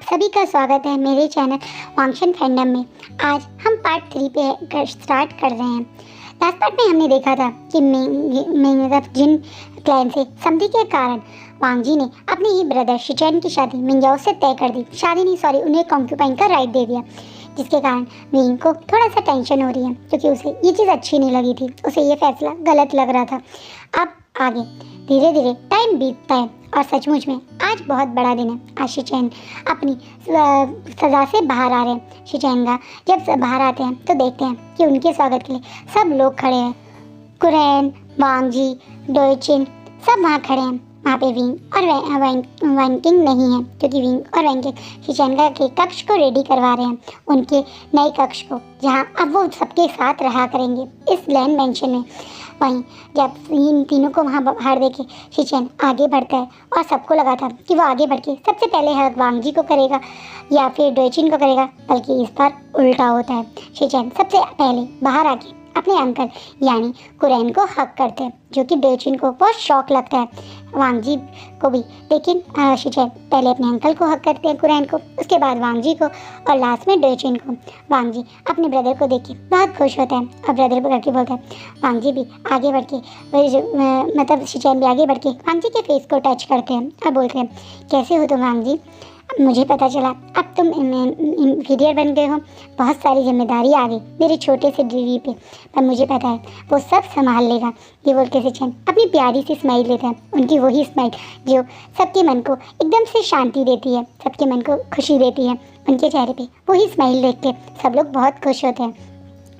आप सभी का स्वागत है मेरे चैनल वांगशन फैंडम में। आज हम पार्ट 3 पे स्टार्ट कर रहे हैं। लास्ट पार्ट में हमने देखा था कि मतलब जिन क्लैन से संधि के कारण वांग जी ने अपने ही ब्रदर शिचैन की शादी मिंगयाओ से तय कर दी। उन्हें कॉन्क्यूपाइन का राइट दे दिया, जिसके कारण विंग को थोड़ा सा टेंशन हो रही है क्योंकि उसे ये चीज़ अच्छी नहीं लगी थी। उसे ये फैसला गलत लग रहा था। अब आगे धीरे धीरे टाइम बीतता है और सचमुच में आज बहुत बड़ा दिन है। आज शिचैन अपनी सज़ा से बाहर आ रहे हैं। शिचैन का जब बाहर आते हैं तो देखते हैं कि उनके स्वागत के लिए सब लोग खड़े हैं। कुरैन, वांग जी, डोयचिन सब वहाँ खड़े हैं। वहाँ पे विंग और वैंकिंग नहीं है क्योंकि विंग और वैंकिंग शिचैन के कक्ष को रेडी करवा रहे हैं, उनके नए कक्ष को, जहाँ अब वो सबके साथ रहा करेंगे इस लैंड मेंशन में। वहीं जब इन तीनों को वहाँ बाहर देखे शिचैन आगे बढ़ता है और सबको लगा था कि वो आगे बढ़ के सबसे पहले हक वांग जी को करेगा या फिर डोयचिन को करेगा, बल्कि इस बार उल्टा होता है। शिचैन सबसे पहले बाहर आके अपने अंकल यानी कुरैन को हक करते हैं, जो कि डोयचिन को बहुत शौक लगता है, वांग जी को भी। लेकिन शिचैन पहले अपने अंकल को हक करते हैं, कुरैन को, उसके बाद वांग जी को और लास्ट में डोयचिन को। वांग जी अपने ब्रदर को देख के बहुत खुश होता है और ब्रदर को करके बोलता है। वांग जी भी आगे बढ़ के मतलब शिचैन भी आगे बढ़ के वांग जी के फेस को टच करते हैं और बोलते हैं, कैसे हो तुम वांग जी? मुझे पता चला अब तुम इंफीरियर बन गए हो, बहुत सारी जिम्मेदारी आ गई मेरे छोटे से ड्रीवी पे, पर मुझे पता है वो सब संभाल लेगा। ये बोल के शिचैन अपनी प्यारी सी स्माइल लेता है, उनकी वही स्माइल जो सबके मन को एकदम से शांति देती है, सबके मन को खुशी देती है। उनके चेहरे पे वही स्माइल देख के सब लोग बहुत खुश होते हैं।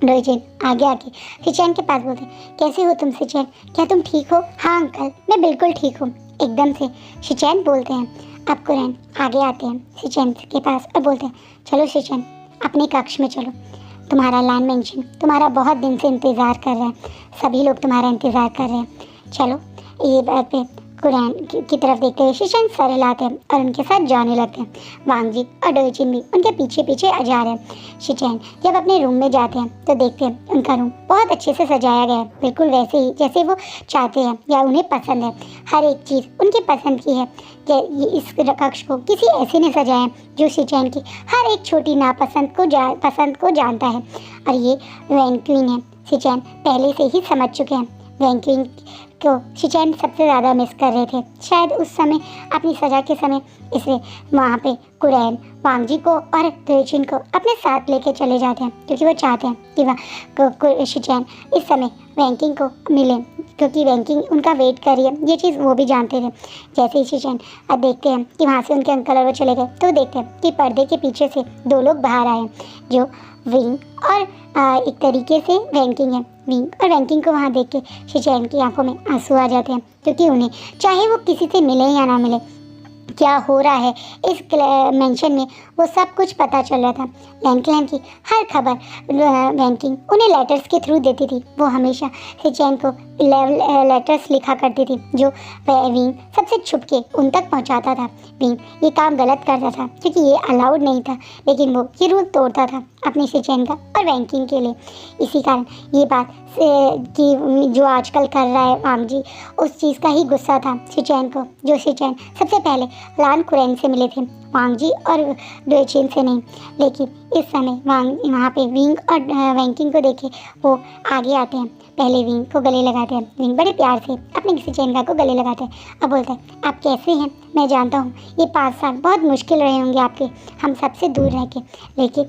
डोयचिन आगे आके शिचैन के पास बोलते हैं, कैसे हो तुम शिचैन? क्या तुम ठीक हो? हाँ अंकल, मैं बिल्कुल ठीक हूँ, एकदम से शिचैन बोलते हैं। अब कुरैन आगे आते हैं शिचैन के पास और बोलते हैं, चलो शिचैन अपने कक्ष में चलो, तुम्हारा लैंड मेंशन तुम्हारा बहुत दिन से इंतज़ार कर रहा है, सभी लोग तुम्हारा इंतज़ार कर रहे हैं। चलो। ये बात पे कुरैन की तरफ देखते हुए शिचैन सर हिलाते हैं और उनके साथ जाने लगते हैं। वांग जी और डोयचिन भी उनके पीछे पीछे जा रहे हैं। शिचैन जब अपने रूम में जाते हैं तो देखते हैं उनका रूम बहुत अच्छे से सजाया गया है, बिल्कुल वैसे ही जैसे वो चाहते हैं या उन्हें पसंद है। हर एक चीज़ उनकी पसंद की है। ये इस कक्ष को किसी ऐसे ने सजाया जो शिचैन की हर एक छोटी नापसंद पसंद को जानता है, और ये वैंक्विन है। शिचैन पहले से ही समझ चुके हैं वैंक्विन को शिचैन सबसे ज़्यादा मिस कर रहे थे, शायद उस समय अपनी सज़ा के समय, इसलिए वहाँ पे कुरैन वांग जी को और डोयचिन को अपने साथ लेके चले जाते हैं क्योंकि वो चाहते हैं कि वह शिचैन इस समय वैंकिंग को मिले, क्योंकि वैंकिंग उनका वेट कर रही है। ये चीज़ वो भी जानते थे। जैसे ही शिचैन अब देखते हैं कि वहाँ से उनके अंकल और वो चले गए, तो देखते हैं कि पर्दे के पीछे से दो लोग बाहर आए, जो विंग और एक तरीके से वैंकिंग है। विंग और वैंकिंग को वहाँ देख के शिचैन की आंखों में आंसू आ जाते हैं, क्योंकि उन्हें चाहे वो किसी से मिले या ना मिले, क्या हो रहा है इस मेंशन में वो सब कुछ पता चल रहा था। लैंड की हर खबर वैंकिंग उन्हें लेटर्स के थ्रू देती थी। वो हमेशा शिचैन को लेटर्स लिखा करती थी, जो विंग सबसे छुप के उन तक पहुंचाता था। विंग ये काम गलत करता था क्योंकि ये अलाउड नहीं था, लेकिन वो ये रूल तोड़ता था अपने शिचैन का और वैंकिंग के लिए। इसी कारण ये बात कि जो आजकल कर रहा है वांग जी, उस चीज़ का ही गुस्सा था शिचैन को, जो शिचैन सबसे पहले लान कुरैन से मिले थे, वांग जी और डोयचिन से नहीं। लेकिन इस समय वहाँ पे विंग और वैंकिंग को देखे वो आगे आते हैं, पहले विंग को गले लगाते हैं। विंग बड़े प्यार से अपने शिचैन को गले लगाते हैं। अब बोलते हैं, आप कैसे हैं? मैं जानता हूँ ये 5 साल बहुत मुश्किल रहे होंगे आपके, हम सबसे दूर रह के, लेकिन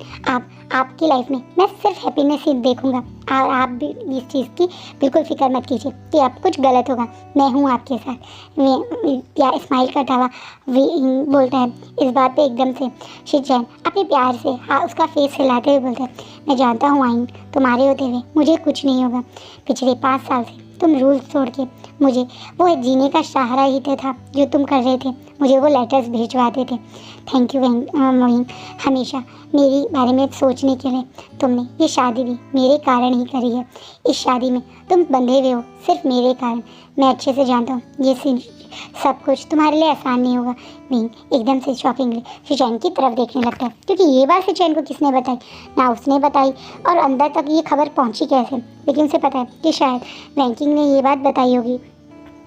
आपकी लाइफ में मैं सिर्फ हैप्पीनेस ही देखूंगा, और आप भी इस चीज़ की बिल्कुल फिक्र मत कीजिए कि अब कुछ गलत होगा, मैं हूँ आपके साथ। मैं स्माइल करता हुआ बोलता है। इस बात पे एकदम से शिचैन अपने प्यार से उसका फेस हिलाते हुए बोलता है, मैं जानता हूँ आइन, तुम्हारे होते हुए मुझे कुछ नहीं होगा। पिछले 5 साल से तुम रूल्स तोड़ के मुझे वो जीने का सहारा ही था जो तुम कर रहे थे, मुझे वो लेटर्स भिजवाते थे। थैंक यू विंग, हमेशा मेरे बारे में सोचने के लिए। तुमने ये शादी भी मेरे कारण ही करी है, इस शादी में तुम बंधे हुए हो सिर्फ मेरे कारण। मैं अच्छे से जानता हूँ ये सब कुछ तुम्हारे लिए आसान नहीं होगा। विंग एकदम से शॉकिंगली शिचैन की तरफ देखने लगता है, क्योंकि ये बात शिचैन को किसने बताई? ना उसने बताई, और अंदर तक ये खबर पहुँची कैसे? लेकिन उसे पता है कि शायद वैंकिंग ने ये बात बताई होगी।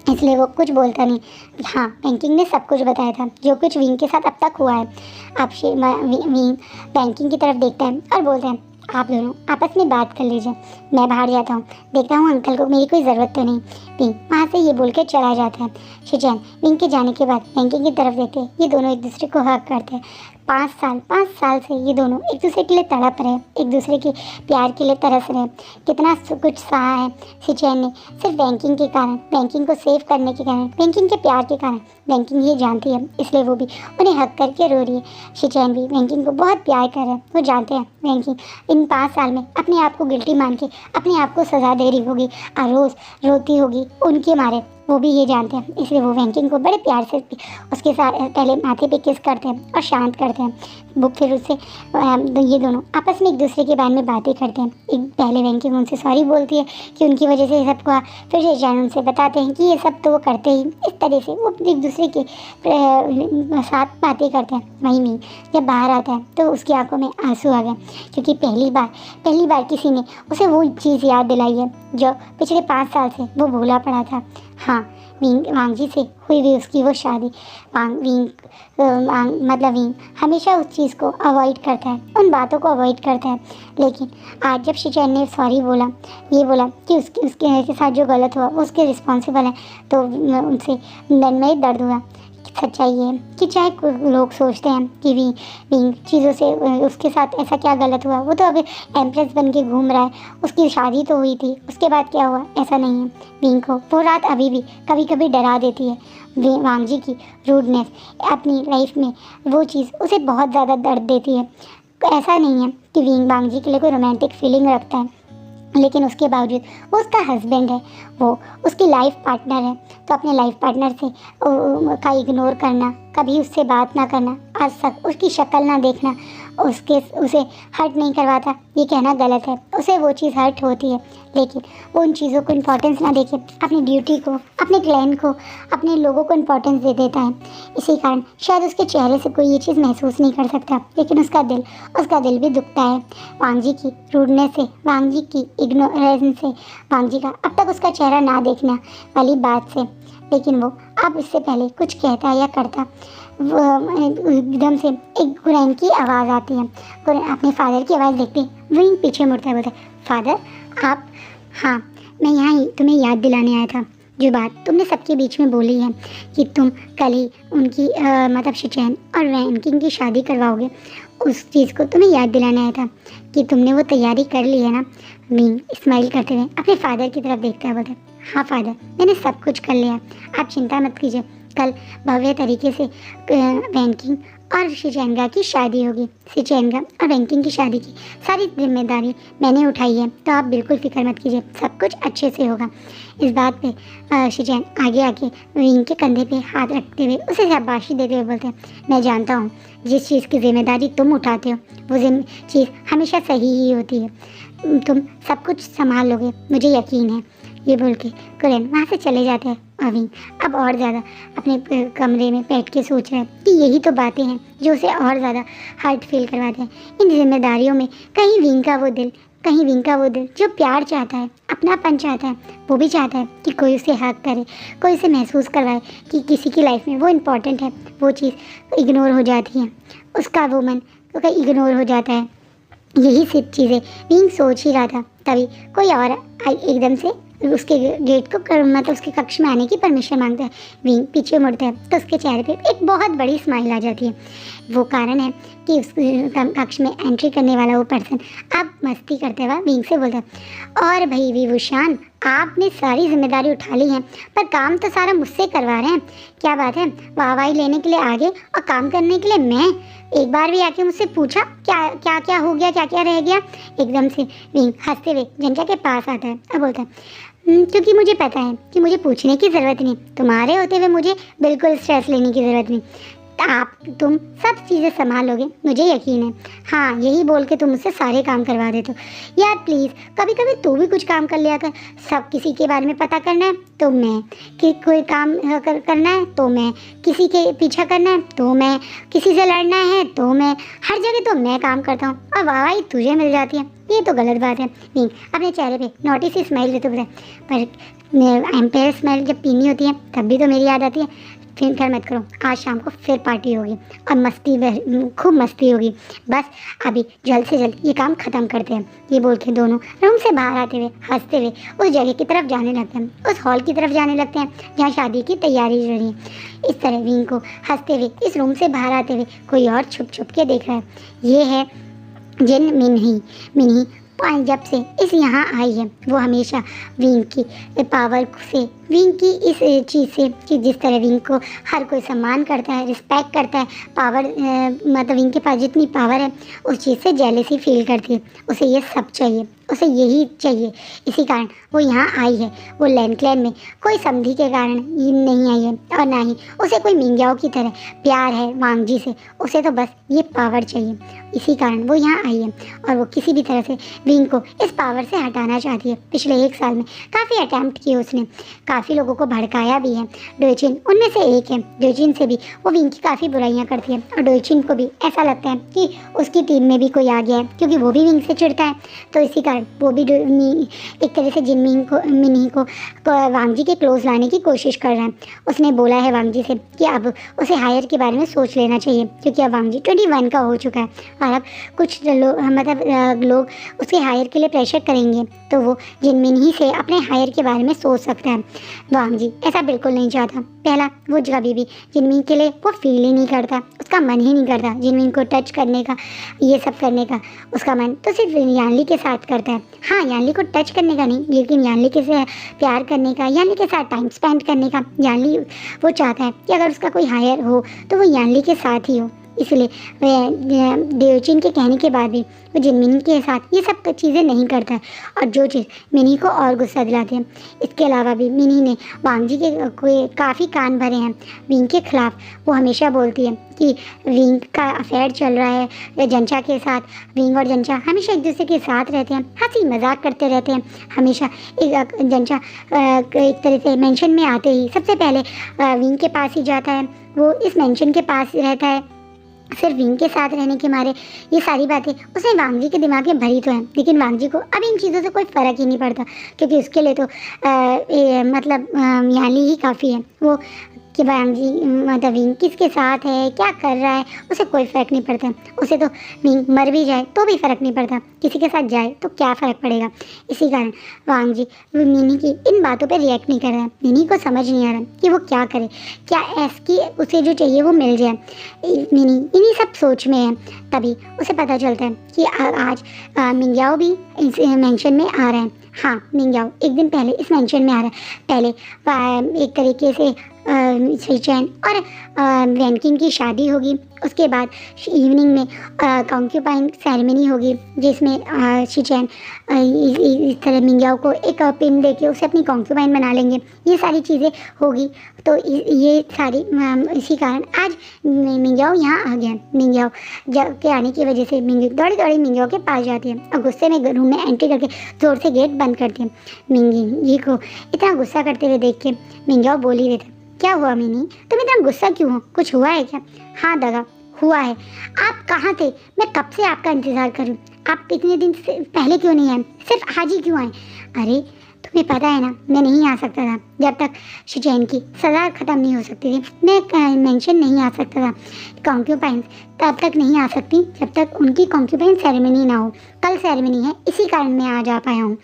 इसलिए वो कुछ बोलता नहीं। हाँ, बैंकिंग ने सब कुछ बताया था, जो कुछ विंग के साथ अब तक हुआ है। अब विंग बैंकिंग की तरफ देखता है और बोलता है, आप दोनों आपस में बात कर लीजिए, मैं बाहर जाता हूँ, देखता हूँ अंकल को मेरी कोई ज़रूरत तो नहीं। विंग वहाँ से ये बोल के चला जाता है। शिनचैन विंग के जाने के बाद बैंकिंग की तरफ देखते हैं, ये दोनों एक दूसरे को हक करते हैं। 5 साल से ये दोनों एक दूसरे के लिए तड़प रहे, एक दूसरे के प्यार के लिए तरस रहे। कितना कुछ सहा है शिनचैन ने, सिर्फ बैंकिंग के कारण, बैंकिंग को सेव करने के कारण, बैंकिंग के प्यार के कारण। बैंकिंग ये जानती है, इसलिए वो भी उन्हें हक करके रो रही है। शिनचैन भी बैंकिंग को बहुत प्यार कर रहे हैं। वो जानते हैं बैंकिंग इन 5 साल में अपने आप को गिल्टी मान के अपने आप को सज़ा दे रही होगी और रोज़ रोती होगी उनके मारे। वो भी ये जानते हैं, इसलिए वो बैंकिंग को बड़े प्यार से उसके साथ पहले माथे पे किस करते हैं और शांत करते हैं। वो फिर उससे ये दोनों आपस में एक दूसरे के बारे में बातें करते हैं। एक पहले बैंकिंग उनसे सॉरी बोलती है कि उनकी वजह से ये सब हुआ। फिर शिनचैन उनसे बताते हैं कि ये सब तो वो करते ही इस तरह से। वो एक दूसरे के साथ बातें करते हैं। वहीं में जब बाहर आता है तो उसकी आंखों में आंसू आ गए, क्योंकि पहली बार किसी ने उसे वो चीज़ याद दिलाई है जो पिछले 5 साल से वो भूला पड़ा था। हाँ, वांगजी से हुई भी उसकी वो शादी। विंग हमेशा उस चीज़ को अवॉइड करता है, उन बातों को अवॉइड करता है। लेकिन आज जब शिनचैन ने सॉरी बोला, ये बोला कि उसके साथ जो गलत हुआ वो उसके रिस्पॉन्सिबल है, तो उनसे मन में दर्द हुआ। सच्चाई ये है कि चाहे लोग सोचते हैं कि विंग चीज़ों से उसके साथ ऐसा क्या गलत हुआ, वो तो अभी एम्प्रेस बन के घूम रहा है, उसकी शादी तो हुई थी, उसके बाद क्या हुआ, ऐसा नहीं है। विंग को वो रात अभी भी कभी कभी डरा देती है। वांगजी की रूडनेस अपनी लाइफ में वो चीज़ उसे बहुत ज़्यादा दर्द देती है। ऐसा नहीं है कि विंग वांगजी के लिए कोई रोमांटिक फीलिंग रखता है, लेकिन उसके बावजूद वो उसका हस्बैंड है, वो उसकी लाइफ पार्टनर है। तो अपने लाइफ पार्टनर से का इग्नोर करना, कभी उससे बात ना करना, आज तक उसकी शक्ल ना देखना, उसे हर्ट नहीं करवाता, ये कहना गलत है। उसे वो चीज़ हर्ट होती है, लेकिन वो उन चीज़ों को इम्पोर्टेंस ना देके अपनी ड्यूटी को, अपने क्लाइंट को, अपने लोगों को इम्पोर्टेंस दे देता है। इसी कारण शायद उसके चेहरे से कोई ये चीज़ महसूस नहीं कर सकता, लेकिन उसका दिल भी दुखता है। वांगजी की रूडनेस से, वांगजी की इग्नोरेंस से, वांगजी का अब तक उसका चेहरा ना देखना वाली बात से। लेकिन वो अब इससे पहले कुछ कहता या करता, एकदम से एक गुरैन की आवाज़ आती है। गुरैन अपने फादर की आवाज़ देखते विंग पीछे मुड़ता है, बोलता है, फादर आप? हाँ, मैं यहाँ तुम्हें याद दिलाने आया था, जो बात तुमने सबके बीच में बोली है कि तुम कल ही उनकी मतलब शिनचैन और बैंकिंग की शादी करवाओगे, उस चीज़ को तुम्हें याद दिलाने आया था कि तुमने वो तैयारी कर ली है ना। विंग स्माइल करते हुए अपने फादर की तरफ देखता है, बोलता है, हाँ फादर, मैंने सब कुछ कर लिया, आप चिंता मत कीजिए। कल भव्य तरीके से बैंकिंग और शिनचैन की शादी होगी। शिनचैन और बैंकिंग की शादी की सारी जिम्मेदारी मैंने उठाई है, तो आप बिल्कुल फिक्र मत कीजिए, सब कुछ अच्छे से होगा। इस बात पे शिनचैन आगे आके विंग के कंधे पे हाथ रखते हुए उसे शाबाशी देते हुए बोलते हैं, मैं जानता हूँ जिस चीज़ की जिम्मेदारी तुम उठाते हो वो चीज़ हमेशा सही ही होती है, तुम सब कुछ संभाल लोगे, मुझे यकीन है। ये बोल के गुरैन वहाँ से चले जाते हैं। और विंग अब और ज़्यादा अपने कमरे में बैठ के सोच रहा है कि यही तो बातें हैं जो उसे और ज़्यादा हर्ट फील करवाते हैं। इन जिम्मेदारियों में कहीं विंग का वो दिल जो प्यार चाहता है, अपनापन चाहता है, वो भी चाहता है कि कोई उसे हक करे, कोई उसे महसूस करवाए कि किसी की लाइफ में वो इम्पोर्टेंट है। वो चीज़ इग्नोर हो जाती है, उसका वो मन इग्नोर हो जाता है। यही सब चीज़ें विंग सोच ही रहा था, तभी कोई और एकदम से उसके गेट को मतलब उसके कक्ष में आने की परमिशन मांगता है। विंग पीछे मुड़ता है तो उसके चेहरे पे एक बहुत बड़ी स्माइल आ जाती है। वो कारण है कि उस कक्ष में एंट्री करने वाला वो पर्सन अब मस्ती करते हुए विंग से बोलता है, और भाई विभूषण, आपने सारी जिम्मेदारी उठा ली है, पर काम तो सारा मुझसे करवा रहे हैं, क्या बात है? वाहवाही लेने के लिए आगे और काम करने के लिए मैं? एक बार भी आके मुझसे पूछा क्या क्या क्या हो गया, क्या क्या रह गया? एकदम से विंग हंसते हुए जनता के पास आता है और बोलता है, क्योंकि मुझे पता है कि मुझे पूछने की ज़रूरत नहीं, तुम्हारे होते हुए मुझे बिल्कुल स्ट्रेस लेने की ज़रूरत नहीं, तुम सब चीज़ें संभाल लोगे, मुझे यकीन है। हाँ, यही बोल के तुम मुझसे सारे काम करवा देते हो। यार प्लीज़ कभी कभी तू भी कुछ काम कर लिया कर। सब किसी के बारे में पता करना है तो मैं, कि कोई काम करना है तो मैं, किसी के पीछा करना है तो मैं, किसी से लड़ना है तो मैं, हर जगह तो मैं काम करता हूँ और वाहवाही तुझे मिल जाती है। ये तो गलत बात है। नहीं, अपने चेहरे पे नोटिस स्माइल देते हुए, पर एम्पेयर स्मेल जब पीनी होती है तब भी तो मेरी याद आती है। फिक्र मत करो, आज शाम को फिर पार्टी होगी और खूब मस्ती होगी। बस अभी जल्द से जल्द ये काम ख़त्म करते हैं। ये बोल के दोनों रूम से बाहर आते हुए हंसते हुए उस जगह की तरफ जाने लगते हैं, उस हॉल की तरफ जाने लगते हैं जहाँ शादी की तैयारी हो रही है। इस तरह विंग को हंसते हुए इस रूम से बाहर आते हुए कोई और छुप छुप के देख रहा है। ये है जिन मिन्ही जब से इस यहाँ आई है वो हमेशा विंग की पावर से, विंग की इस चीज़ से कि जिस तरह विंग को हर कोई सम्मान करता है, रिस्पेक्ट करता है, पावर मतलब विंग के पास जितनी पावर है उस चीज़ से जेलेसी फील करती है। उसे ये सब चाहिए, उसे यही चाहिए। इसी कारण वो यहाँ आई है। वो लैंड क्लैन में कोई समधी के कारण ये नहीं आई है और ना ही उसे कोई मिंग्याओ की तरह प्यार है वांग जी से। उसे तो बस ये पावर चाहिए। इसी कारण वो यहाँ आई है और वो किसी भी तरह से विंग को इस पावर से हटाना चाहती है। पिछले 1 साल में काफ़ी अटैम्प्ट किए उसने, काफ़ी लोगों को भड़काया भी है। डोइचिन उनमें से एक है। डोइचिन से भी वो विंग की काफ़ी बुराइयाँ करती है और डोइचिन को भी ऐसा लगता है कि उसकी टीम में भी कोई आ गया है, क्योंकि वो भी विंग से चिढ़ता है। तो इसी कारण वो भी एक तरह से मिन्ही को वांग जी के क्लोज लाने की कोशिश कर रहा है। उसने बोला है वांग जी से कि अब उसे हायर के बारे में सोच लेना चाहिए, क्योंकि अब वांग जी 21 का हो चुका है और अब कुछ लोग उसके हायर के लिए प्रेशर करेंगे तो वो जिनमिन ही से अपने हायर के बारे में सोच सकता है। वांग जी ऐसा बिल्कुल नहीं चाहता। पहला, वो कभी भी जिनमिन के लिए वो फील ही नहीं करता, उसका मन ही नहीं करता जिनमिन को टच करने का, ये सब करने का। उसका मन तो सिर्फ यानली के साथ करता है। हाँ, यानली को टच करने का नहीं, लेकिन यानली के साथ प्यार करने का, यानली के साथ टाइम स्पेंड करने का। यानली वो चाहता है कि अगर उसका कोई हायर हो तो वो यानली के साथ ही हो। इसलिए देवचिन के कहने के बाद भी वो जिनमिनी के साथ ये सब चीज़ें नहीं करता है और जो चीज़ मिनी को और गुस्सा दिलाते हैं। इसके अलावा भी मिनी ने वांग जी के कोई काफ़ी कान भरे हैं विंग के खिलाफ। वो हमेशा बोलती है कि विंग का अफेयर चल रहा है जंचा के साथ। विंग और जंचा हमेशा एक दूसरे के साथ रहते हैं, हंसी मजाक करते रहते हैं। हमेशा जंचा एक तरह से मेंशन में आते ही सबसे पहले विंग के पास ही जाता है। वो इस मेंशन के पास रहता है सिर्फ विंग के साथ रहने के मारे। ये सारी बातें उसने वांग जी के दिमाग में भरी तो है, लेकिन वांग जी को अब इन चीज़ों से कोई फ़र्क ही नहीं पड़ता, क्योंकि उसके लिए तो यानली ही काफ़ी है। वो कि वांग जी मतलब विंग किसके साथ है, क्या कर रहा है, उसे कोई फ़र्क नहीं पड़ता। उसे तो विंग मर भी जाए तो भी फ़र्क नहीं पड़ता, किसी के साथ जाए तो क्या फ़र्क पड़ेगा। इसी कारण वांग जी मिनी की इन बातों पे रिएक्ट नहीं कर रहा है। मिनी को समझ नहीं आ रहा कि वो क्या करे, क्या ऐसी उसे जो चाहिए वो मिल जाए। मिनी इन्हीं सब सोच में है। तभी उसे पता चलता है कि आज मिंग्याओ भी इस मेंशन में आ रहा है। हाँ, मिंग्याओ एक दिन पहले इस मेंशन में आ रहा है। पहले एक तरीके से शिचैन और वैनकिन की शादी होगी। उसके बाद इवनिंग में कॉन्क्यूपाइन सेरेमनी होगी, जिसमें शिचैन इस तरह मिंग्याओ को एक पिन देके उसे अपनी कॉन्क्यूपाइन बना लेंगे। ये सारी चीज़ें होगी। तो ये सारी इसी कारण आज मिंग्याओ यहाँ आ गया। मिंग्याओ के आने की वजह से दौड़ी दौड़ी मिंग्याओ के पास जाती है और गुस्से में रूम में एंट्री करके ज़ोर से गेट बंद करती है। मिंगी को इतना गुस्सा करते हुए देख के मिंग्याओ बोल ही रहता, क्या हुआ मिनी, तुम इतना गुस्सा क्यों हो, कुछ हुआ है क्या? हाँ दगा, हुआ है। आप कहाँ थे? मैं कब से आपका इंतज़ार कर रही हूँ। आप इतने दिन से पहले क्यों नहीं आए, सिर्फ आज ही क्यों आए? अरे तुम्हें पता है ना, मैं नहीं आ सकता था जब तक शिचैन की सज़ा ख़त्म नहीं हो सकती थी। मैं मेंशन नहीं आ सकता था। कॉन्क्यूपाइंस तब तक नहीं आ सकती जब तक उनकी कॉन्क्यूपाइन सेरेमनी ना हो। कल सेरेमनी है, इसी कारण मैं आज आ पाया हूँ।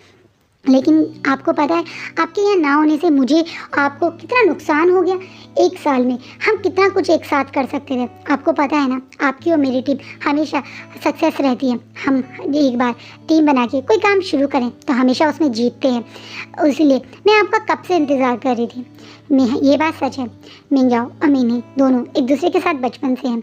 लेकिन आपको पता है आपके यहाँ ना होने से मुझे आपको कितना नुकसान हो गया। 1 साल में हम कितना कुछ एक साथ कर सकते थे। आपको पता है ना, आपकी और मेरी टीम हमेशा सक्सेस रहती है। हम एक बार टीम बना के कोई काम शुरू करें तो हमेशा उसमें जीतते हैं। इसलिए मैं आपका कब से इंतज़ार कर रही थी। ये बात सच है, मिंग्याओ और मिनी दोनों एक दूसरे के साथ बचपन से हैं।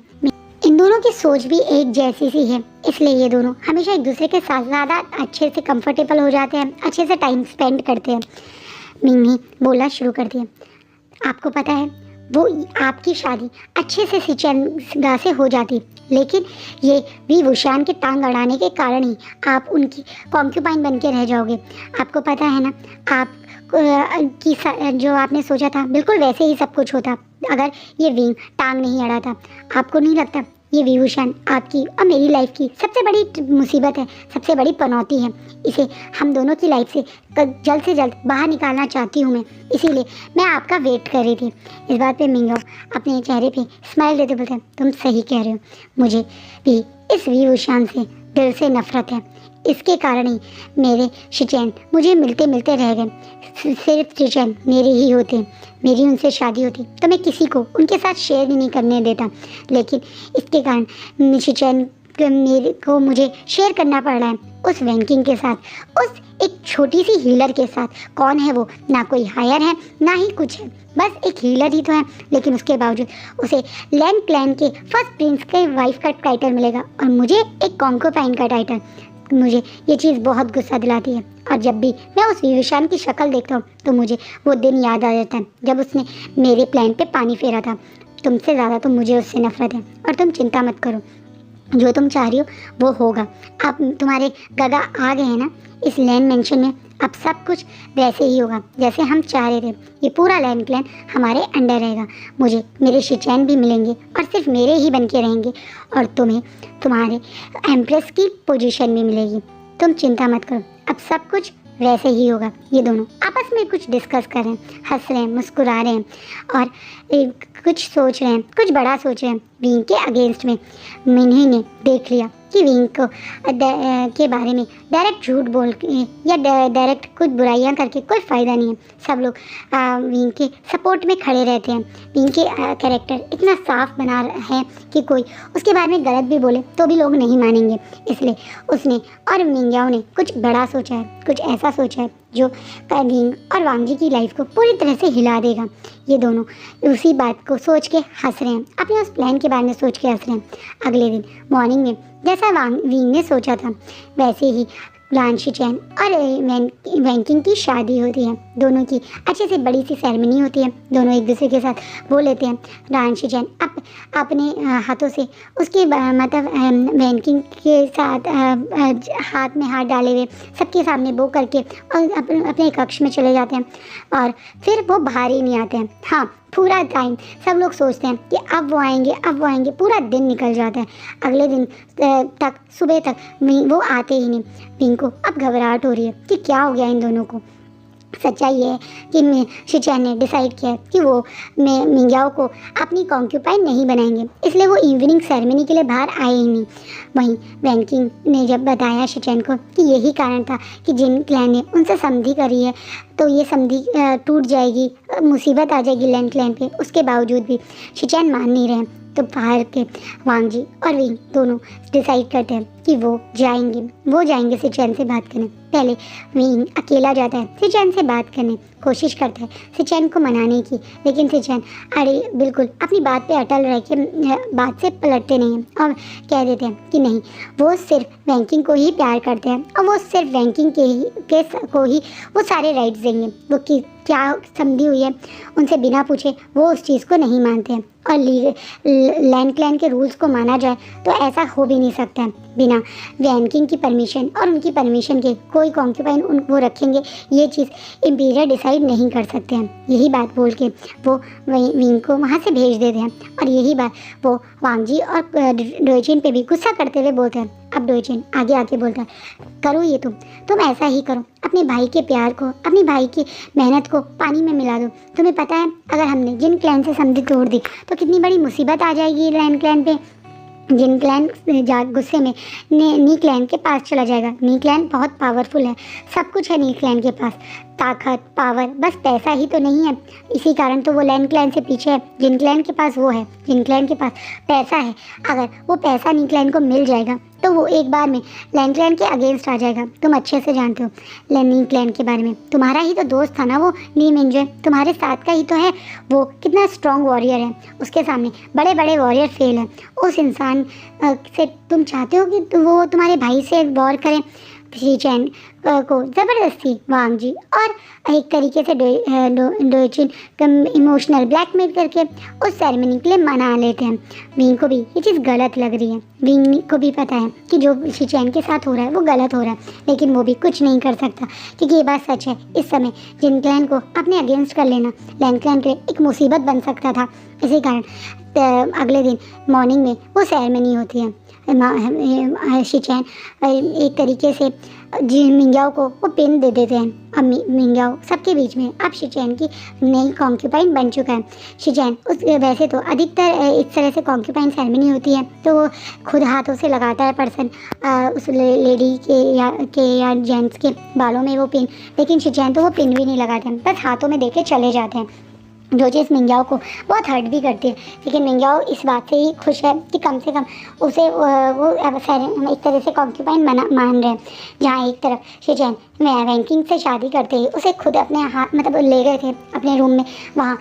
इन दोनों की सोच भी एक जैसी सी है, इसलिए ये दोनों हमेशा एक दूसरे के साथ ज़्यादा अच्छे से कंफर्टेबल हो जाते हैं, अच्छे से टाइम स्पेंड करते हैं। मिनी बोलना शुरू करती है, आपको पता है वो आपकी शादी अच्छे से शिचैन से हो जाती, लेकिन ये भी वुशान के टांग अड़ाने के कारण ही आप उनकी कॉन्क्यूपाइन बन के रह जाओगे। आपको पता है ना, आप की जो आपने सोचा था बिल्कुल वैसे ही सब कुछ होता अगर ये विंग टांग नहीं अड़ाता। आपको नहीं लगता ये विभूषण आपकी और मेरी लाइफ की सबसे बड़ी मुसीबत है, सबसे बड़ी पनौती है। इसे हम दोनों की लाइफ से जल्द बाहर निकालना चाहती हूँ मैं, इसीलिए मैं आपका वेट कर रही थी। इस बात पे मिंगाओ अपने चेहरे पे स्माइल देते बोलते हैं, तुम सही कह रहे हो, मुझे भी इस विभूषण से दिल से नफरत है। इसके कारण ही मेरे शिचैन मुझे मिलते मिलते रह गए। सिर्फ शिचैन मेरे ही होते, मेरी उनसे शादी होती तो मैं किसी को उनके साथ शेयर भी नहीं करने देता, लेकिन इसके कारण शिचैन मेरे को मुझे शेयर करना पड़ रहा है उस वैंकिंग के साथ, उस एक छोटी सी हीलर के साथ। कौन है वो? ना कोई हायर है ना ही कुछ है, बस एक हीलर ही तो है, लेकिन उसके बावजूद उसे लैन क्लैन के फर्स्ट प्रिंस के वाइफ का टाइटल मिलेगा और मुझे एक कॉन्कोपाइन का टाइटल। मुझे ये चीज़ बहुत गुस्सा दिलाती है और जब भी मैं उस विभूषण की शक्ल देखता हूँ तो मुझे वो दिन याद आ जाता है जब उसने मेरे प्लान पे पानी फेरा था। तुमसे ज़्यादा तो मुझे उससे नफरत है और तुम चिंता मत करो, जो तुम चाह रही हो वो होगा। अब तुम्हारे गगा आ गए हैं ना इस लैंड मेंशन में, अब सब कुछ वैसे ही होगा जैसे हम चाह रहे थे। ये पूरा लैंड क्लैन हमारे अंडर रहेगा, मुझे मेरे शिचैन भी मिलेंगे और सिर्फ मेरे ही बन के रहेंगे और तुम्हें तुम्हारे एम्प्रेस की पोजीशन भी मिलेगी। तुम चिंता मत करो, अब सब कुछ वैसे ही होगा। ये दोनों आपस में कुछ डिस्कस कर रहे हैं, हंस रहे हैं, मुस्कुरा रहे हैं और कुछ सोच रहे हैं, कुछ बड़ा सोच रहे हैं। विंग के अगेंस्ट में मिन्ही ने देख लिया कि विंग को के बारे में डायरेक्ट झूठ बोल के या डायरेक्ट कुछ बुराइयां करके कोई फ़ायदा नहीं है। सब लोग विंग के सपोर्ट में खड़े रहते हैं। विंग के कैरेक्टर इतना साफ बना है कि कोई उसके बारे में गलत भी बोले तो भी लोग नहीं मानेंगे, इसलिए उसने और मिंग्याओ ने कुछ बड़ा सोचा है, कुछ ऐसा सोचा है जो विंग और वांगजी की लाइफ को पूरी तरह से हिला देगा। ये दोनों उसी बात को सोच के हंस रहे हैं, अपने उस प्लान के बारे में सोच के हंस रहे हैं। अगले दिन मॉर्निंग में जैसा विंग ने सोचा था वैसे ही लान शिचैन और वैंकिंग की शादी होती है। दोनों की अच्छे से बड़ी सी सेरेमनी होती है, दोनों एक दूसरे के साथ वो लेते हैं। लान शिचैन अपने हाथों से उसके मतलब वैंकिंग के साथ हाथ में हाथ डाले हुए सबके सामने वो करके और अपने कक्ष में चले जाते हैं और फिर वो बाहर ही नहीं आते हैं। हाँ, पूरा टाइम सब लोग सोचते हैं कि अब वो आएंगे, पूरा दिन निकल जाता है। अगले दिन तक सुबह तक वो आते ही नहीं। विंग को अब घबराहट हो रही है कि क्या हो गया इन दोनों को। सच्चाई ये है कि शिचैन ने डिसाइड किया कि वो मिंग्याओ को अपनी कॉन्क्यूपाइन नहीं बनाएंगे, इसलिए वो इवनिंग सेरेमनी के लिए बाहर आए ही नहीं। वहीं वैंकिंग ने जब बताया शिचैन को कि यही कारण था कि जिन क्लैन ने उनसे संधि करी है तो ये संधि टूट जाएगी, मुसीबत आ जाएगी लैंड क्लैन पे, उसके बावजूद भी शिचैन मान नहीं रहे। तो बाहर के वांगजी और विंग दोनों डिसाइड करते हैं कि वो जाएंगे शिचैन से बात करने। पहले विंग अकेला जाता है शिचैन से बात करने, कोशिश करता है शिचैन को मनाने की, लेकिन शिचैन अरे बिल्कुल अपनी बात पे अटल रह के बात से पलटते नहीं हैं और कह देते हैं कि नहीं, वो सिर्फ वैंकिंग को ही प्यार करते हैं और वो सिर्फ वैंकिंग को ही वो सारे राइट्स देंगे। वो कि क्या संधि हुई है उनसे बिना पूछे वो उस चीज़ को नहीं मानते हैं और लैंड क्लैन के रूल्स को माना जाए तो ऐसा हो भी नहीं सकता है बिना वैंकिंग की परमिशन और उनकी परमिशन के कोई कॉन्क्यूपाइन वो रखेंगे, ये चीज़ इम्पीरियर डिसाइड नहीं कर सकते हैं। यही बात बोल के वो विंग को वहाँ से भेज देते हैं और यही बात वो वांगजी और डोयचिन पे भी गुस्सा करते हुए बोलते हैं। अब डोयचिन आगे आके बोलता है, करो ये तुम ऐसा ही करो, अपने भाई के प्यार को, अपनी भाई की मेहनत को पानी में मिला दो। तुम्हें पता है अगर हमने जिन क्लैन से संधि तोड़ दी तो कितनी बड़ी मुसीबत आ जाएगी लैंड क्लैन पे। जिन क्लैन गुस्से में नी क्लैन के पास चला जाएगा। नी क्लैन बहुत पावरफुल है, सब कुछ है नी क्लैन के पास, ताकत, पावर, बस पैसा ही तो नहीं है। इसी कारण तो वो लैंड क्लैन से पीछे है। जिन क्लैन के पास वो है, जिन क्लैन के पास पैसा है, अगर वो पैसा नी क्लैन को मिल जाएगा तो वो एक बार में लैंड क्लैन के अगेंस्ट आ जाएगा। तुम अच्छे से जानते हो नी क्लैन के बारे में, तुम्हारा ही तो दोस्त था ना वो नी मिंजे, तुम्हारे साथ का ही तो है। वो कितना स्ट्रॉन्ग वॉरियर है, उसके सामने बड़े बड़े वॉरियर फेल हैं। उस इंसान से तुम चाहते हो कि वो तुम्हारे भाई से वॉर करें? शिचैन को ज़बरदस्ती वांगजी और एक तरीके से डोयचिन इमोशनल ब्लैकमेल करके उस सेरेमनी के लिए मना लेते हैं। विंग को भी ये चीज़ गलत लग रही है। विंग को भी पता है कि जो शिचैन के साथ हो रहा है वो गलत हो रहा है, लेकिन वो भी कुछ नहीं कर सकता क्योंकि ये बात सच है। इस समय जिन क्लैन को अपने अगेंस्ट कर लेना लैंड क्लैन के लिए एक मुसीबत बन सकता था। इसी कारण अगले दिन मॉर्निंग में वो सेरेमनी होती है। शिचैन एक तरीके से जी मिंग्याओ को वो पिन दे देते हैं। अब मिंग्याओ सबके बीच में अब शिचैन की नई कॉन्क्यूपाइन बन चुका है। शिचैन उस वैसे तो अधिकतर इस तरह से कॉन्क्यूपाइन सेरेमनी होती है तो वो खुद हाथों से लगाता है पर्सन उस लेडी के या जेंट्स के बालों में वो पिन, लेकिन शिचैन तो वो पिन भी नहीं लगाते हैं, बस हाथों में देके चले जाते हैं, जो चीज़ मिंग्याओ को बहुत हर्ट भी करती है। लेकिन मिंग्याओ इस बात से ही खुश है कि कम से कम उसे वो एक तरह से कॉन्क्यूपाइन मान रहे हैं। जहाँ एक तरफ शिचैन वैंकिंग से शादी करते ही उसे खुद अपने हाथ मतलब ले गए थे अपने रूम में, वहाँ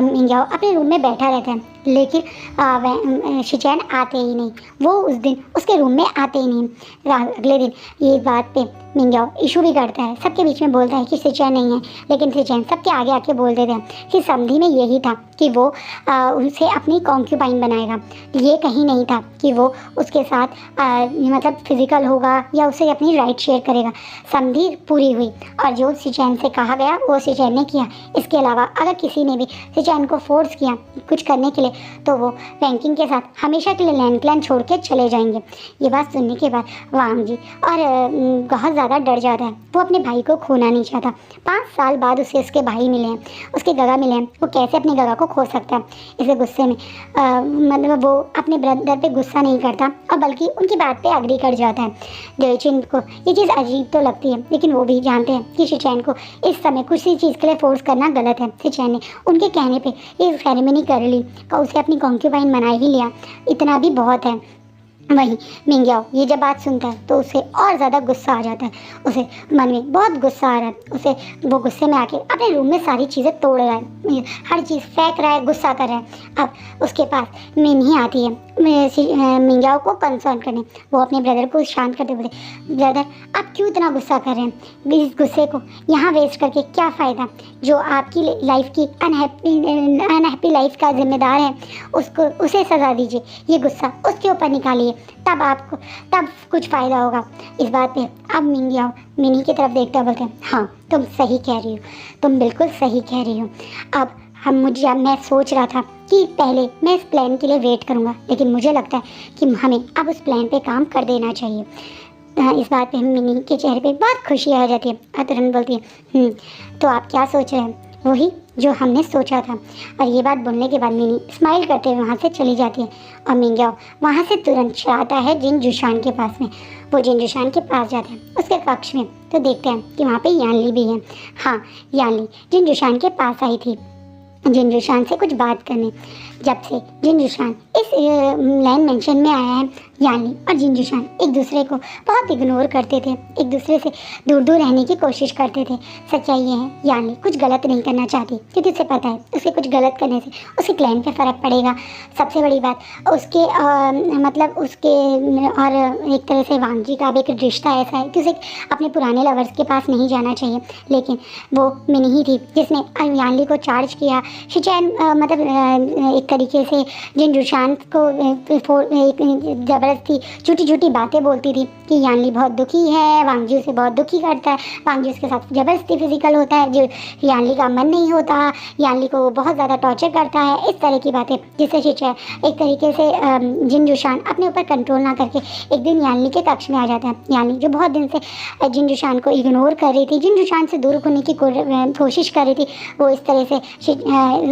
मिंग्याओ अपने रूम में बैठा रहता है, लेकिन शिचैन आते ही नहीं, वो उस दिन उसके रूम में आते ही नहीं। अगले दिन ये बात पे मिंग्याओ इशू भी करता है, सबके बीच में बोलता है कि शिचैन नहीं है, लेकिन शिचैन सबके आगे आके बोल देते हैं कि समधी में यही था कि वो उसे अपनी कॉन्क्यूपाइन बनाएगा, ये कहीं नहीं था कि वो उसके साथ मतलब फिजिकल होगा या उसे अपनी राइट शेयर करेगा। समधी पूरी हुई और जो शिचैन से कहा गया वो शिचैन ने किया। इसके अलावा अगर किसी ने भी शिचैन को फोर्स किया कुछ करने के लिए तो वो वैंकिंग के साथ हमेशा के लिए लैंड क्लैन छोड़ के चले जाएंगे। ये बात सुनने के बाद वांग जी और बहुत ज़्यादा डर जाता है, वो अपने भाई को खोना नहीं चाहता। 5 साल बाद उसे उसके भाई मिले हैं, उसके गगा मिले हैं, वो कैसे अपने गगा को खो सकता है। इसे गुस्से में मतलब वो अपने ब्रदर पे गुस्सा नहीं करता और बल्कि उनकी बात पे एग्री कर जाता है। जयचिन को ये चीज़ अजीब तो लगती है, लेकिन वो भी जानते हैं कि शिचैन को इस समय किसी चीज़ के लिए फोर्स करना गलत है। शिचैन ने उनके कहने पे ये सेरेमनी कर ली और उसे अपनी कॉन्क्यूपाइन बना ही लिया, इतना भी बहुत है। वहीं मिंग्याओ ये जब बात सुनता है तो उसे और ज़्यादा गुस्सा आ जाता है, उसे मन में बहुत गुस्सा आ रहा है, उसे वो गुस्से में आके अपने रूम में सारी चीज़ें तोड़ रहा है, हर चीज़ फेंक रहा है, गुस्सा कर रहा है। अब उसके पास मिन्ही आती है मिंग्याओ को कंसर्न करने, वो अपने ब्रदर को शांत करते बोले, ब्रदर आप क्यों इतना गुस्सा कर रहे हैं, इस गुस्से को यहाँ वेस्ट करके क्या फ़ायदा, जो आपकी लाइफ की अनहैप्पी लाइफ का जिम्मेदार है उसे सज़ा दीजिए, ये गुस्सा उसके ऊपर निकालिए, तब कुछ फ़ायदा होगा। इस बात पे अब मिंग्याओ मिनी की तरफ देखते बोलते हैं, हाँ तुम सही कह रही हो, तुम बिल्कुल सही कह रही हो। अब मैं सोच रहा था कि पहले मैं इस प्लान के लिए वेट करूँगा, लेकिन मुझे लगता है कि हमें अब उस प्लान पे काम कर देना चाहिए। इस बात पे मिनी के चेहरे पे बहुत खुशी आ जाती है और तुरंत बोलती है, तो आप क्या सोच रहे हैं, वही जो हमने सोचा था। और ये बात बोलने के बाद मिनी स्माइल करते हुए वहाँ से चली जाती है और मिंग्याओ वहाँ से तुरंत आता है जिन जुशान के पास में। वो जिन जुशान के पास जाते हैं उसके कक्ष में तो देखते हैं कि वहाँ पे यानली भी है। हाँ, यानली जिन जुशान के पास आई थी जिन जुशान से कुछ बात करने। जब से जिन जुशान इस लैंड मेंशन में आया है, यानली और जिन जुशान एक दूसरे को बहुत इग्नोर करते थे, एक दूसरे से दूर दूर रहने की कोशिश करते थे। सच्चाई ये है, यानली कुछ गलत नहीं करना चाहती, क्योंकि उसे पता है उसे कुछ गलत करने से उसके क्लैन पे फ़र्क पड़ेगा। सबसे बड़ी बात उसके मतलब उसके और एक तरह से वांग जी का भी एक रिश्ता ऐसा है कि उसे अपने पुराने लवर्स के पास नहीं जाना चाहिए, लेकिन वो मिनी ही थी जिसने यानली को चार्ज किया। शिचैन मतलब एक तरीके से जिन जुशान को ज़बरदस्ती छोटी छोटी बातें बोलती थी कि यानली बहुत दुखी है, वांग जी उसे बहुत दुखी करता है, वांग जी उसके साथ ज़बरदस्ती फिजिकल होता है, जो यानली का मन नहीं होता, यानली को बहुत ज़्यादा टॉर्चर करता है, इस तरह की बातें, जिससे शिचैन एक तरीके से जिन जुशान अपने ऊपर कंट्रोल ना करके एक दिन यानली के कक्ष में आ जाता है। यानली जो बहुत दिन से जिन जुशान को इग्नोर कर रही थी, जिन जुशान से दूर होने की कोशिश कर रही थी, वो इस तरह से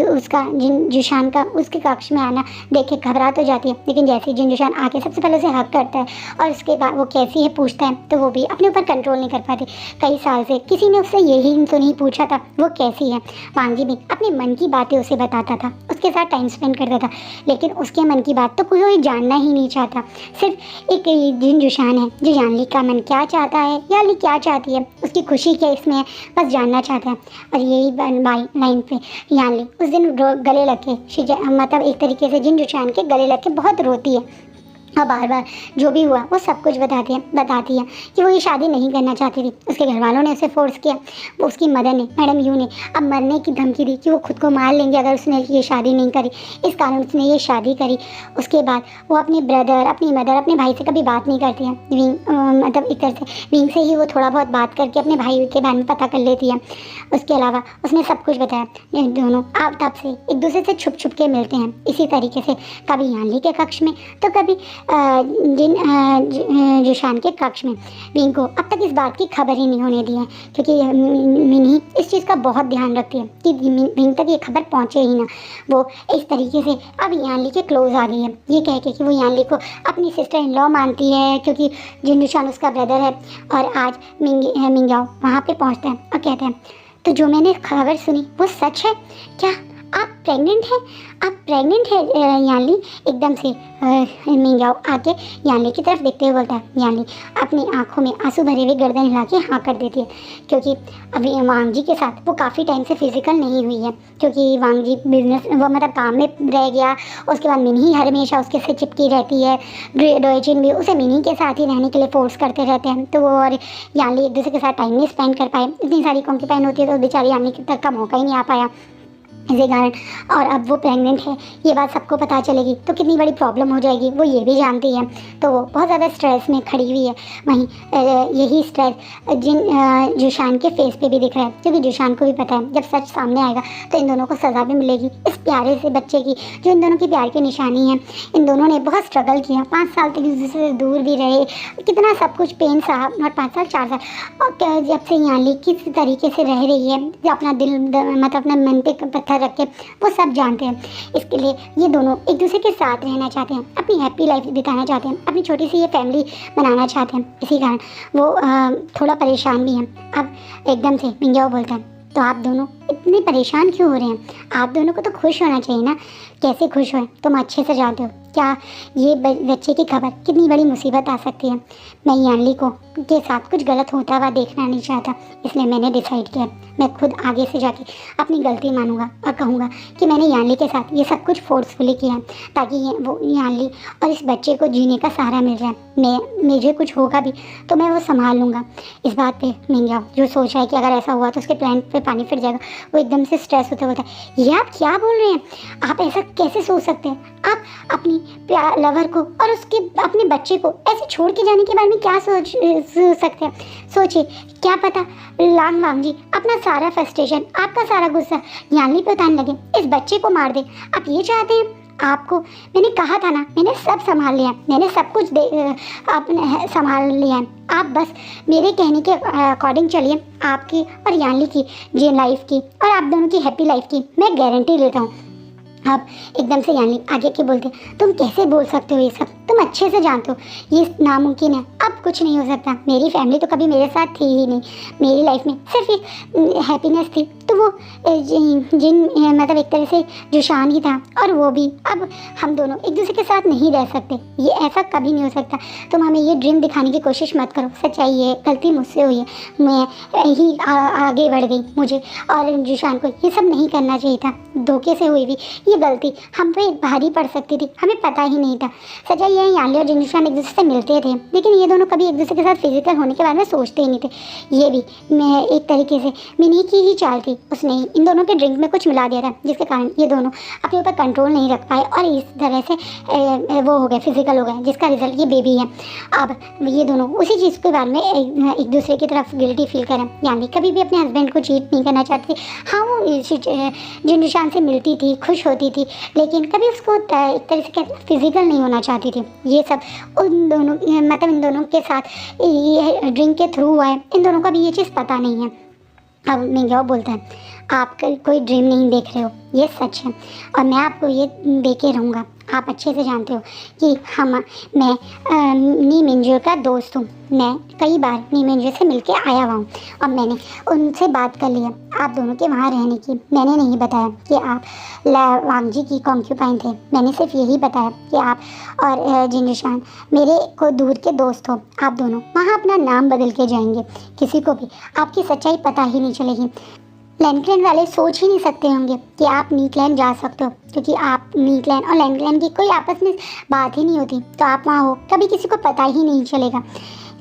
उसका जिन जुशान का उसके कक्ष में आना देख के घबरा तो जाती है, लेकिन जैसे जिन जुशान आके सबसे पहले उसे हक करता है और उसके बाद वो कैसी है पूछता है, तो वो भी अपने ऊपर कंट्रोल नहीं कर पाती। कई साल से किसी ने उससे यही तो नहीं पूछा था वो कैसी है। वांग जी भी अपने मन की बातें उसे बताता था, उसके साथ टाइम स्पेंड करता था, लेकिन उसके मन की बात तो कोई जानना ही नहीं चाहता। सिर्फ एक जिन जुशान है जो यानली का मन क्या चाहता है, यानली क्या चाहती है, उसकी खुशी क्या इसमें है, बस जानना चाहता है। और यही लाइन पे यानली उस दिन गले लग के मतलब एक तरीके से जिन जुशान के गले लग के बहुत रोती है। और बार बार जो भी हुआ वो सब कुछ बताती है कि वो ये शादी नहीं करना चाहती थी। उसके घर वालों ने उसे फोर्स किया, वो उसकी मदर ने, मैडम यू ने अब मरने की धमकी दी कि वो खुद को मार लेंगे अगर उसने ये शादी नहीं करी। इस कारण उसने ये शादी करी। उसके बाद वो अपने ब्रदर, अपनी मदर, अपने भाई से कभी बात नहीं करती है। मतलब एक तरह से विंग से ही वो थोड़ा बहुत बात करके अपने भाई के बारे में पता कर लेती है। उसके अलावा उसने सब कुछ बताया। ये दोनों अब तब से एक दूसरे से छुप छुप के मिलते हैं इसी तरीके से, कभी यानली के कक्ष में तो कभी जिशान के कक्ष में। विंग को अब तक इस बात की खबर ही नहीं होने दी है, क्योंकि मिनी इस चीज़ का बहुत ध्यान रखती है कि विंग तक ये खबर पहुंचे ही ना। वो इस तरीके से अब यानली के क्लोज आ गई है, ये कह के कि वो यानली को अपनी सिस्टर इन लॉ मानती है, क्योंकि जिशान उसका ब्रदर है। और आज मिंग्याओ वहाँ पे पहुँचता है और कहता है, तो जो मैंने खबर सुनी वो सच है क्या? आप प्रेग्नेंट हैं? आप प्रेग्नेंट है यानली? एकदम से मिंग्याओ आके यानली की तरफ देखते हुए बोलता है। यानली अपनी आंखों में आंसू भरे हुए गर्दन हिला के हाँ कर देती है, क्योंकि अभी वांग जी के साथ वो काफ़ी टाइम से फिजिकल नहीं हुई है, क्योंकि वांग जी बिजनेस वो मतलब काम में रह गया। उसके बाद मिनी हमेशा उसके से चिपकी रहती है। डोएजिन भी उसे मिनी के साथ ही रहने के लिए फोर्स करते रहते हैं, तो वो और यानली एक दूसरे के साथ टाइम नहीं स्पेंड कर पाए। इतनी सारी कॉन्क्यूपाइन होती है तो बेचारी यानली तक का मौका ही नहीं आ पाया इसी कारण। और अब वो प्रेग्नेंट है, ये बात सबको पता चलेगी तो कितनी बड़ी प्रॉब्लम हो जाएगी, वो ये भी जानती है। तो वो बहुत ज़्यादा स्ट्रेस में खड़ी हुई है। वहीं यही स्ट्रेस जिशान के फेस पे भी दिख रहा है, क्योंकि जिशान को भी पता है जब सच सामने आएगा तो इन दोनों को सज़ा भी मिलेगी, इस प्यारे से बच्चे की जो इन दोनों की प्यार की निशानी है। इन दोनों ने बहुत स्ट्रगल किया, 5 साल तक एक दूसरे से दूर भी रहे, कितना सब कुछ पेन सहा। और 5 साल 4 साल और जब से यानली किस तरीके से रह रही है, अपना दिल मतलब अपना मन पे पत्थर रख के, वो सब जानते हैं। इसके लिए ये दोनों एक दूसरे के साथ रहना चाहते हैं, अपनी हैप्पी लाइफ बिताना चाहते हैं, अपनी छोटी सी ये फैमिली बनाना चाहते हैं। इसी कारण वो थोड़ा परेशान भी हैं। अब एकदम से मिंग्याओ बोलता है, तो आप दोनों इतने परेशान क्यों हो रहे हैं? आप दोनों को तो खुश होना चाहिए ना। कैसे खुश हो? तुम अच्छे से जानते हो क्या ये बच्चे की खबर कितनी बड़ी मुसीबत आ सकती है। मैं यानली को के साथ कुछ गलत होता हुआ देखना नहीं चाहता, इसलिए मैंने डिसाइड किया मैं खुद आगे से जाके अपनी गलती मानूंगा और कहूँगा कि मैंने यानली के साथ ये सब कुछ फोर्सफुली किया है, ताकि वो यानली और इस बच्चे को जीने का सहारा मिल जाए। मुझे कुछ होगा भी तो मैं वो संभाल लूँगा। इस बात पे मिंग्याओ जो सोच रहा है कि अगर ऐसा हुआ तो उसके प्लान पे पानी फिर जाएगा, वो एकदम से स्ट्रेस होता होता है। ये आप क्या बोल रहे हैं? आप ऐसा कैसे सोच सकते हैं? आप अपनी लवर को और उसके अपने बच्चे को ऐसे छोड़ के जाने के बारे में क्या सोच सकते हैं? सोचिए, क्या पता वांग जी अपना सारा फ्रस्ट्रेशन, आपका सारा गुस्सा यानली पे उतारने लगे, इस बच्चे को मार दे। आप ये चाहते हैं? आपको मैंने कहा था ना, मैंने सब संभाल लिया, मैंने सब कुछ आपने संभाल लिया है। आप बस मेरे कहने के अकॉर्डिंग चलिए। आपकी और यानली की जी लाइफ की और आप दोनों की हैप्पी लाइफ की मैं गारंटी लेता हूँ। अब एकदम से यानली आगे के बोलते, तुम कैसे बोल सकते हो ये सब? तुम अच्छे से जानते हो ये नामुमकिन है, अब कुछ नहीं हो सकता। मेरी फैमिली तो कभी मेरे साथ थी ही नहीं, मेरी लाइफ में सिर्फ एक हैप्पीनेस थी, तो वो जिन मतलब एक तरह से जिशान ही था, और वो भी। अब हम दोनों एक दूसरे के साथ नहीं रह सकते, ये ऐसा कभी नहीं हो सकता। तुम हमें ये ड्रीम दिखाने की कोशिश मत करो। सच्चाई है, गलती मुझसे हुई है, मैं ही आगे बढ़ गई। मुझे और जिशान को ये सब नहीं करना चाहिए था, धोखे से हुई भी ये गलती हम पे भारी पड़ सकती थी, हमें पता ही नहीं था। सच्चाई ये यानली और जिशान एक दूसरे से मिलते थे, लेकिन ये दोनों कभी एक दूसरे के साथ फिजिकल होने के बारे में सोचते ही नहीं थे। ये भी मैं एक तरीके से मिनी की ही चाल थी, उसने इन दोनों के ड्रिंक में कुछ मिला दिया था, जिसके कारण ये दोनों अपने ऊपर कंट्रोल नहीं रख पाए और इस तरह से वो हो गए, फिजिकल हो गए, जिसका रिजल्ट ये बेबी है। अब ये दोनों उसी चीज़ के बारे में एक दूसरे की तरफ गिल्टी फील करें। यानी कभी भी अपने हस्बैंड को चीट नहीं करना चाहती थी। हाँ, वो जिशान से मिलती थी, खुश होती थी, लेकिन कभी उसको एक तरह से फिजिकल नहीं होना चाहती थी। ये सब उन दोनों मतलब इन दोनों के साथ ये ड्रिंक के थ्रू हुआ है, इन दोनों को भी ये चीज़ पता नहीं है। अब मिंग्याओ बोलता है, आप कोई ड्रीम नहीं देख रहे हो, ये सच है और मैं आपको ये दे के रहूँगा। आप अच्छे से जानते हो कि मैं नी मिंजो का दोस्त हूँ। मैं कई बार नी मिंजो से मिलके आया हुआ हूँ और मैंने उनसे बात कर लिया आप दोनों के वहाँ रहने की। मैंने नहीं बताया कि आप वांग जी की कॉन्क्यूपाइन थे, मैंने सिर्फ यही बताया कि आप और जिशान मेरे को दूर के दोस्त हो। आप दोनों वहाँ अपना नाम बदल के जाएंगे, किसी को भी आपकी सच्चाई पता ही नहीं चलेगी। लैंडक्लैन वाले सोच ही नहीं सकते होंगे कि आप नीकलैन जा सकते हो, क्योंकि आप नीकलैन और लैंडक्लैन की कोई आपस में बात ही नहीं होती, तो आप वहाँ हो कभी किसी को पता ही नहीं चलेगा।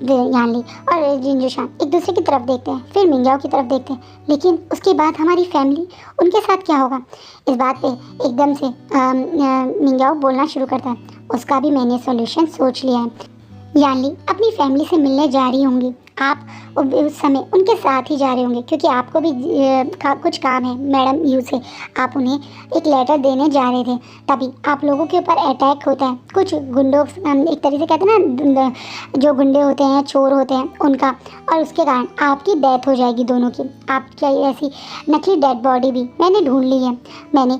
यानली और जिंजूशान एक दूसरे की तरफ देखते हैं, फिर मिंगयाओ की तरफ देखते हैं, लेकिन उसके बाद हमारी फैमिली, उनके साथ क्या होगा? इस बात पे एकदम से मिंगयाओ बोलना शुरू करता है, उसका भी मैंने सॉल्यूशन सोच लिया है। यानली अपनी फैमिली से मिलने जा रही होंगी, आप उस समय उनके साथ ही जा रहे होंगे, क्योंकि आपको भी कुछ काम है मैडम यू से, आप उन्हें एक लेटर देने जा रहे थे। तभी आप लोगों के ऊपर अटैक होता है, कुछ गुंडों, एक तरीके से कहते हैं ना, जो गुंडे होते हैं, चोर होते हैं उनका, और उसके कारण आपकी डेथ हो जाएगी दोनों की। आपकी ऐसी नकली डेड बॉडी भी मैंने ढूंढ ली है, मैंने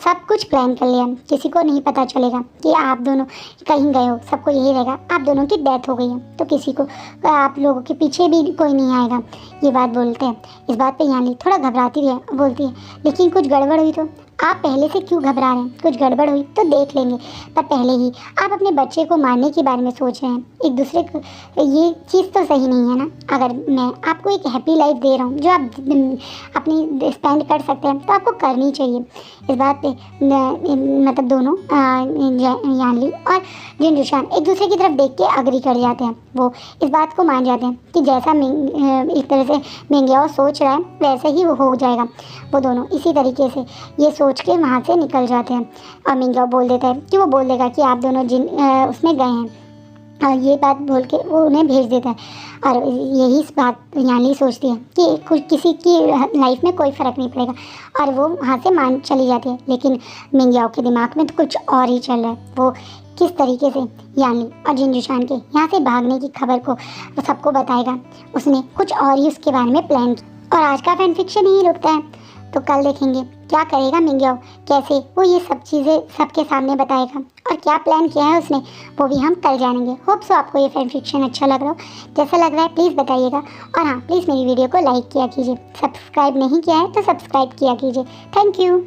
सब कुछ प्लान कर लिया, किसी को नहीं पता चलेगा कि आप दोनों कहीं गए हो, सबको यही रहेगा आप दोनों की डेथ हो गई है, तो किसी को आप लोगों के पीछे भी कोई नहीं आएगा। ये बात बोलते हैं। इस बात पे यानी थोड़ा घबराती है, बोलती है लेकिन कुछ गड़बड़ हुई तो? आप पहले से क्यों घबरा रहे हैं? कुछ गड़बड़ हुई तो देख लेंगे, पर पहले ही आप अपने बच्चे को मारने के बारे में सोच रहे हैं। एक दूसरे को ये चीज़ तो सही नहीं है ना। अगर मैं आपको एक हैप्पी लाइफ दे रहा हूँ जो आप अपनी स्पेंड कर सकते हैं, तो आपको करनी चाहिए। इस बात पे मतलब दोनों यानली और जिनजुशान एक दूसरे की तरफ देख के अग्री कर जाते हैं। वो इस बात को मान जाते हैं कि जैसा एक तरह से मिंगयाओ सोच रहा है वैसे ही वो हो जाएगा। वो दोनों इसी तरीके से ये सोच के वहाँ से निकल जाते हैं, और मिंगयाओ बोल देता है कि वो बोल देगा कि आप दोनों उसमें गए हैं, और ये बात बोल के वो उन्हें भेज देता है। और यही बात यानी सोचती है कि कुछ किसी की लाइफ में कोई फ़र्क नहीं पड़ेगा, और वो वहाँ से मान चली जाती है। लेकिन मिंगयाओ के दिमाग में तो कुछ और ही चल रहा है। वो किस तरीके से यानी और जिनजुशान के यहाँ से भागने की खबर को वो सबको बताएगा, उसने कुछ और ही उसके बारे में प्लान किया। और आज का फैन फिक्शन यही रुकता है, तो कल देखेंगे क्या करेगा मिंगयाओ, कैसे वो ये सब चीज़ें सबके सामने बताएगा, और क्या प्लान किया है उसने, वो भी हम कल जानेंगे। होप सो आपको ये फैन फिक्शन अच्छा लग रहा हो। जैसा लग रहा है प्लीज़ बताइएगा, और हाँ प्लीज़ मेरी वीडियो को लाइक किया कीजिए, सब्सक्राइब नहीं किया है तो सब्सक्राइब किया कीजिए। Thank you.